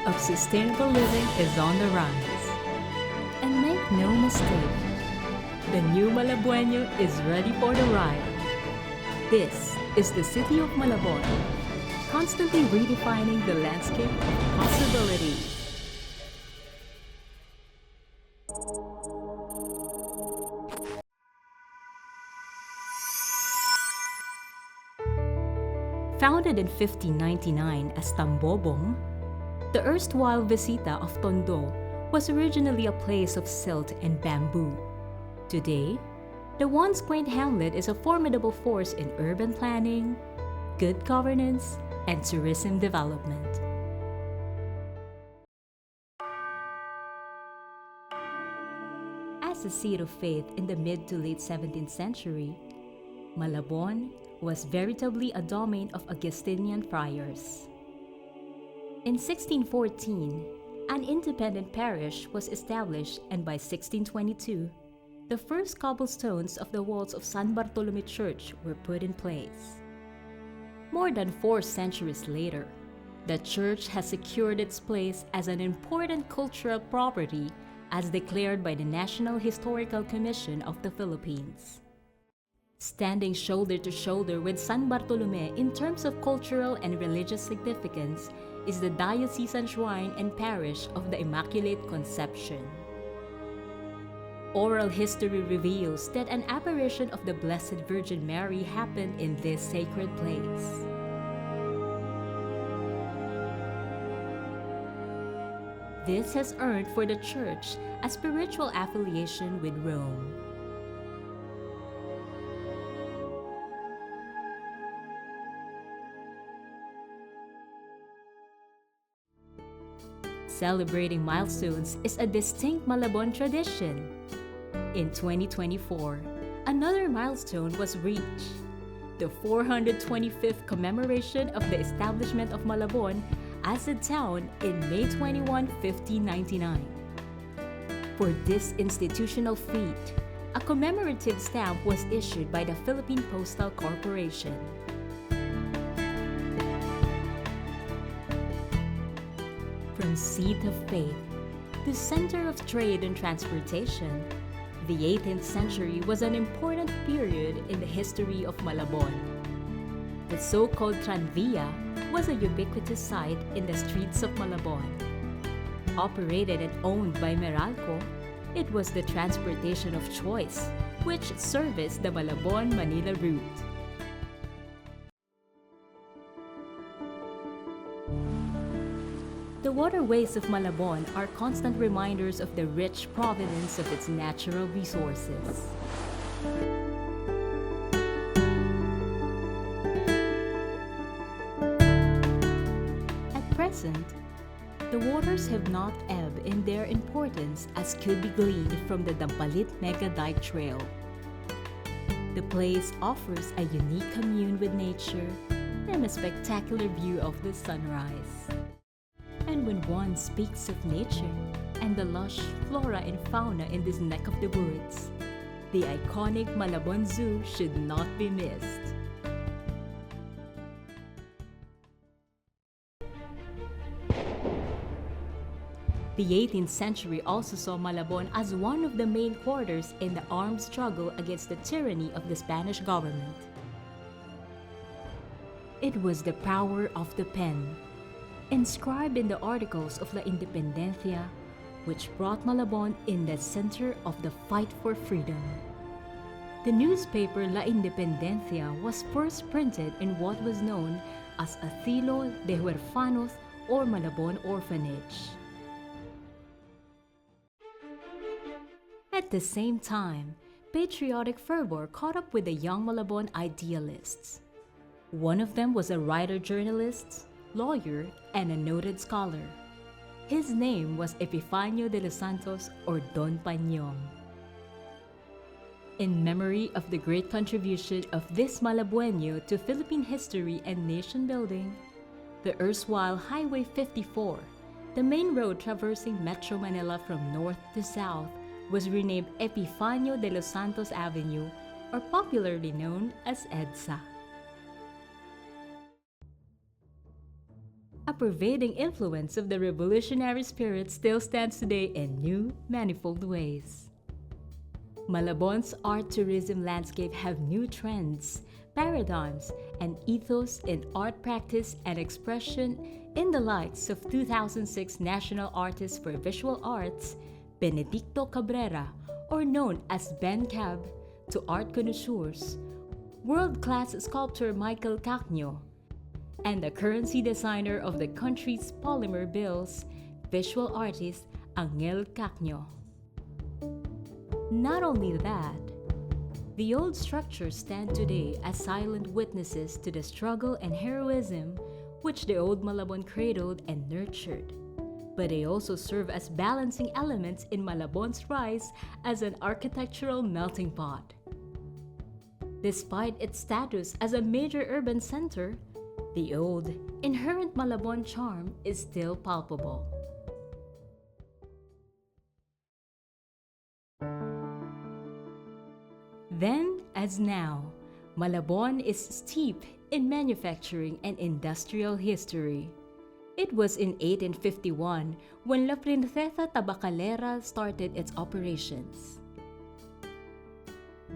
of sustainable living is on the rise. And make no mistake, the new Malabueño is ready for the ride. This is the city of Malabon, constantly redefining the landscape of possibility. Founded in 1599 as Tambobong, the erstwhile Visita of Tondo was originally a place of silt and bamboo. Today, the once quaint hamlet is a formidable force in urban planning, good governance, and tourism development. As a seat of faith in the mid to late 17th century, Malabon was veritably a domain of Augustinian friars. In 1614, an independent parish was established, and by 1622, the first cobblestones of the walls of San Bartolome Church were put in place. More than 4 centuries later, the church has secured its place as an important cultural property as declared by the National Historical Commission of the Philippines. Standing shoulder to shoulder with San Bartolome in terms of cultural and religious significance is the diocesan shrine and parish of the Immaculate Conception. Oral history reveals that an apparition of the Blessed Virgin Mary happened in this sacred place. This has earned for the church a spiritual affiliation with Rome. Celebrating milestones is a distinct Malabon tradition. In 2024, another milestone was reached: the 425th commemoration of the establishment of Malabon as a town in May 21, 1599. For this institutional feat, a commemorative stamp was issued by the Philippine Postal Corporation. From seat of faith to center of trade and transportation, the 18th century was an important period in the history of Malabon. The so-called Tranvia was a ubiquitous sight in the streets of Malabon. Operated and owned by Meralco, it was the transportation of choice, which serviced the Malabon-Manila route. The waterways of Malabon are constant reminders of the rich provenance of its natural resources. At present, the waters have not ebbed in their importance as could be gleaned from the Dampalit Mega Dike Trail. The place offers a unique commune with nature and a spectacular view of the sunrise. And when one speaks of nature and the lush flora and fauna in this neck of the woods, the iconic Malabon Zoo should not be missed. The 18th century also saw Malabon as one of the main quarters in the armed struggle against the tyranny of the Spanish government. It was the power of the pen, inscribed in the Articles of La Independencia, which brought Malabon in the center of the fight for freedom. The newspaper La Independencia was first printed in what was known as Asilo de Huérfanos or Malabon Orphanage. At the same time, patriotic fervor caught up with the young Malabon idealists. One of them was a writer-journalist, lawyer, and a noted scholar. His name was Epifanio de los Santos or Don Pañong. In memory of the great contribution of this Malabueño to Philippine history and nation building, the erstwhile Highway 54, the main road traversing Metro Manila from north to south, was renamed Epifanio de los Santos Avenue, or popularly known as EDSA. a pervading influence of the revolutionary spirit still stands today in new, manifold ways. Malabon's art tourism landscape have new trends, paradigms, and ethos in art practice and expression in the likes of 2006 National Artist for Visual Arts, Benedicto Cabrera, or known as Ben Cab, to art connoisseurs, world-class sculptor Michael Cagno, and the currency designer of the country's polymer bills, visual artist Angel Cagno. Not only that, the old structures stand today as silent witnesses to the struggle and heroism which the old Malabon cradled and nurtured. But they also serve as balancing elements in Malabon's rise as an architectural melting pot. Despite its status as a major urban center, the old, inherent Malabon charm is still palpable. Then, as now, Malabon is steep in manufacturing and industrial history. It was in 1851 when La Princesa Tabacalera started its operations.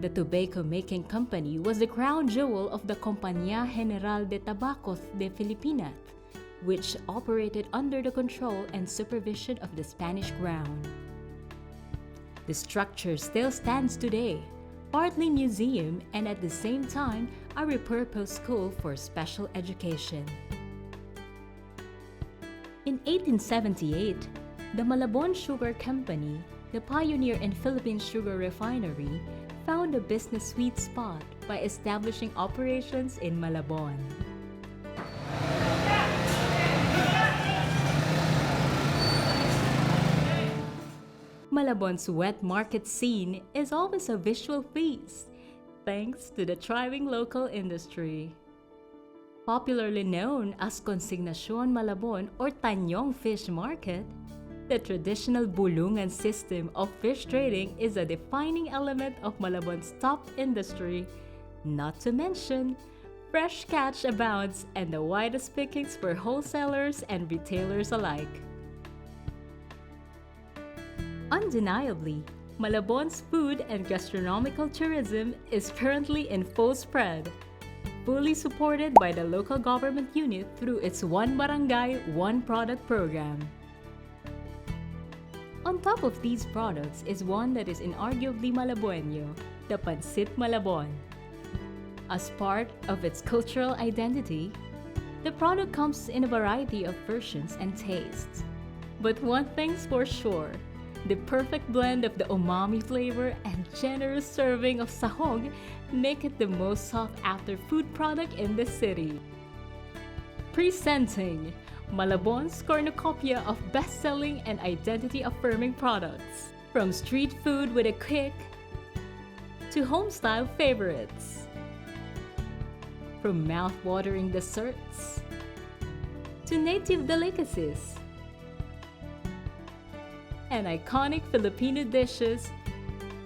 The tobacco-making company was the crown jewel of the Compañía General de Tabacos de Filipinas, which operated under the control and supervision of the Spanish Crown. The structure still stands today, partly museum and at the same time a repurposed school for special education. In 1878, the Malabon Sugar Company, the pioneer in Philippine sugar refinery, found a business sweet spot by establishing operations in Malabon. Malabon's wet market scene is always a visual feast, thanks to the thriving local industry. Popularly known as Consignacion Malabon or Tanyong Fish Market, the traditional bulungan system of fish trading is a defining element of Malabon's top industry. Not to mention, fresh catch abounds and the widest pickings for wholesalers and retailers alike. Undeniably, Malabon's food and gastronomical tourism is currently in full spread, fully supported by the local government unit through its One Barangay, One Product program. On top of these products is one that is inarguably Malabueño, the Pancit Malabon. As part of its cultural identity, the product comes in a variety of versions and tastes. But one thing's for sure, the perfect blend of the umami flavor and generous serving of sahog make it the most sought-after food product in the city. Presenting Malabon's cornucopia of best-selling and identity-affirming products, from street food with a kick to home-style favorites, from mouth-watering desserts to native delicacies and iconic Filipino dishes,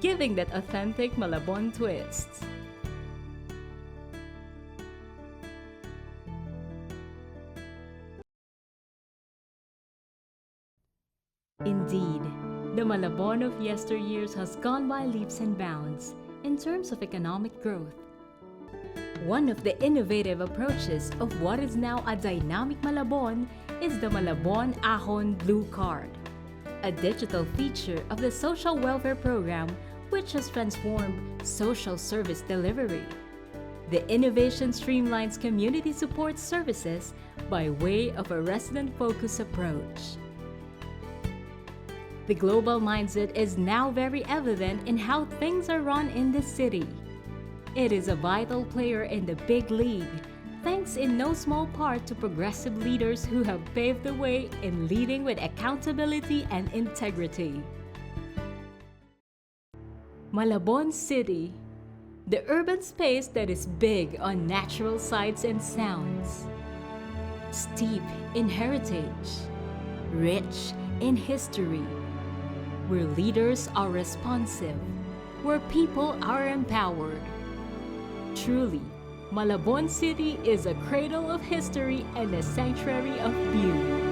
giving that authentic Malabon twist. Indeed, the Malabon of yesteryears has gone by leaps and bounds in terms of economic growth. One of the innovative approaches of what is now a dynamic Malabon is the Malabon Ahon Blue Card, a digital feature of the social welfare program which has transformed social service delivery. The innovation streamlines community support services by way of a resident-focused approach. The global mindset is now very evident in how things are run in the city. It is a vital player in the big league, thanks in no small part to progressive leaders who have paved the way in leading with accountability and integrity. Malabon City, the urban space that is big on natural sights and sounds, steep in heritage, rich in history, where leaders are responsive, where people are empowered. Truly, Malabon City is a cradle of history and a sanctuary of beauty.